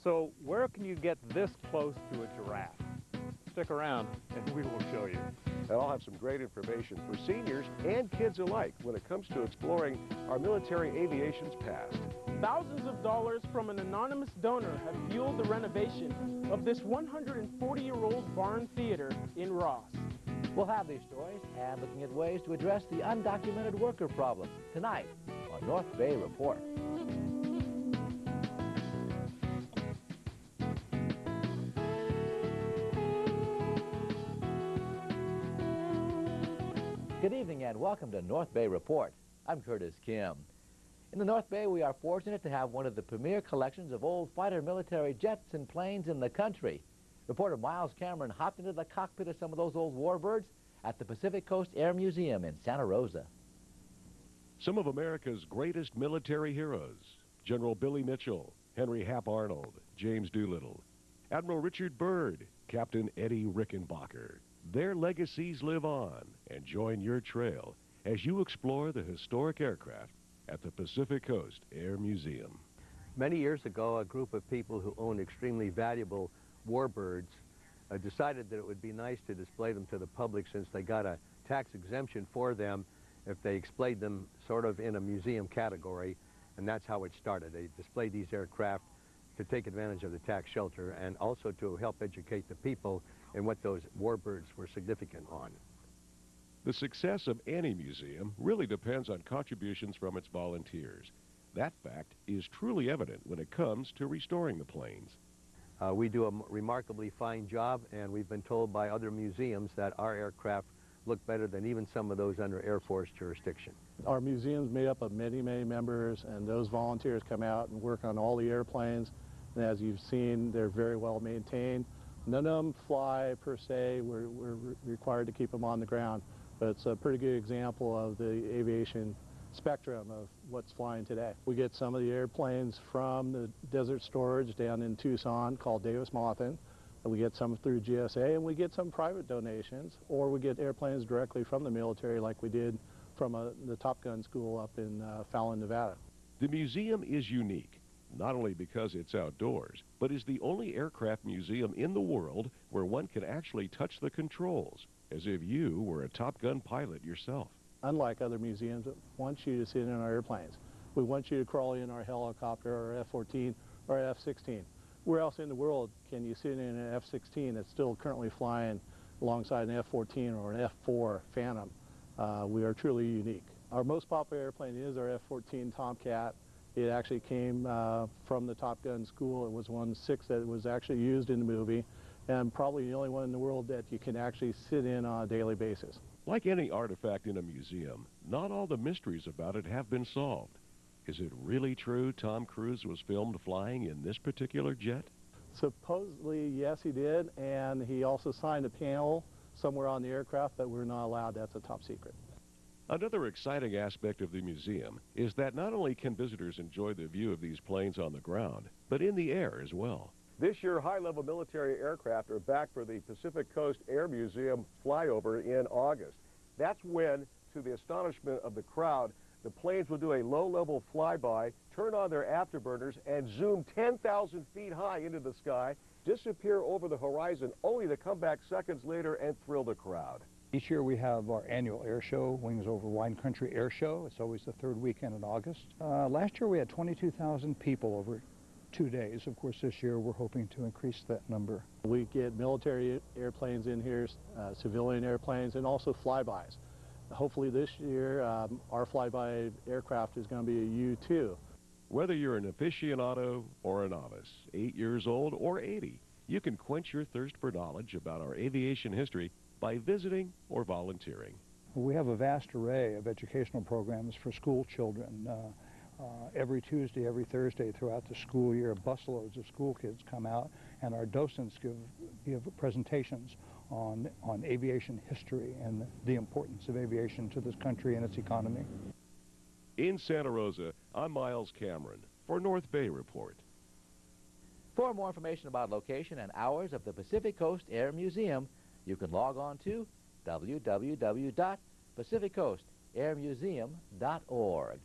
So where can you get this close to a giraffe? Stick around and we will show you. And I'll have some great information for seniors and kids alike when it comes to exploring our military aviation's past. Thousands of dollars from an anonymous donor have fueled the renovation of this 140-year-old barn theater in Ross. We'll have these stories and looking at ways to address the undocumented worker problem tonight on North Bay Report. Good evening and welcome to North Bay Report. I'm Curtis Kim. In the North Bay, we are fortunate to have one of the premier collections of old fighter military jets and planes in the country. Reporter Myles Cameron hopped into the cockpit of some of those old warbirds at the Pacific Coast Air Museum in Santa Rosa. Some of America's greatest military heroes: General Billy Mitchell, Henry Hap Arnold, James Doolittle, Admiral Richard Byrd, Captain Eddie Rickenbacker. Their legacies live on, and join your trail as you explore the historic aircraft at the Pacific Coast Air Museum. Many years ago, a group of people who owned extremely valuable warbirds decided that it would be nice to display them to the public, since they got a tax exemption for them if they displayed them sort of in a museum category, and that's how it started. They displayed these aircraft to take advantage of the tax shelter and also to help educate the people in what those warbirds were significant on. The success of any museum really depends on contributions from its volunteers. That fact is truly evident when it comes to restoring the planes. We do a remarkably fine job, and we've been told by other museums that our aircraft look better than even some of those under Air Force jurisdiction. Our museum's made up of many, many members, and those volunteers come out and work on all the airplanes. And as you've seen, they're very well maintained. None of them fly per se. We're required to keep them on the ground. But it's a pretty good example of the aviation spectrum of what's flying today. We get some of the airplanes from the desert storage down in Tucson called Davis-Monthan. We get some through GSA, and we get some private donations, or we get airplanes directly from the military like we did from the Top Gun school up in Fallon, Nevada. The museum is unique, not only because it's outdoors, but is the only aircraft museum in the world where one can actually touch the controls, as if you were a Top Gun pilot yourself. Unlike other museums that want you to sit in our airplanes, we want you to crawl in our helicopter or F-14 or F-16. Where else in the world can you sit in an F-16 that's still currently flying alongside an F-14 or an F-4 Phantom? We are truly unique. Our most popular airplane is our F-14 Tomcat. It actually came from the Top Gun school. It was one of 6 that was actually used in the movie, and probably the only one in the world that you can actually sit in on a daily basis. Like any artifact in a museum, not all the mysteries about it have been solved. Is it really true Tom Cruise was filmed flying in this particular jet? Supposedly, yes, he did, and he also signed a panel somewhere on the aircraft, but we're not allowed. That's a top secret. Another exciting aspect of the museum is that not only can visitors enjoy the view of these planes on the ground, but in the air as well. This year, high-level military aircraft are back for the Pacific Coast Air Museum flyover in August. That's when, to the astonishment of the crowd, the planes will do a low-level flyby, turn on their afterburners, and zoom 10,000 feet high into the sky, disappear over the horizon, only to come back seconds later and thrill the crowd. Each year we have our annual air show, Wings Over Wine Country Air Show. It's always the third weekend in August. Last year we had 22,000 people over 2 days. Of course, this year we're hoping to increase that number. We get military airplanes in here, civilian airplanes, and also flybys. Hopefully this year our flyby aircraft is going to be a U-2. Whether you're an aficionado or a novice, 8 years old or 80, you can quench your thirst for knowledge about our aviation history by visiting or volunteering. We have a vast array of educational programs for school children. Every Tuesday, every Thursday throughout the school year, busloads of school kids come out, and our docents give presentations on aviation history and the importance of aviation to this country and its economy. In Santa Rosa, I'm Myles Cameron for North Bay Report. For more information about location and hours of the Pacific Coast Air Museum, you can log on to www.pacificcoastairmuseum.org.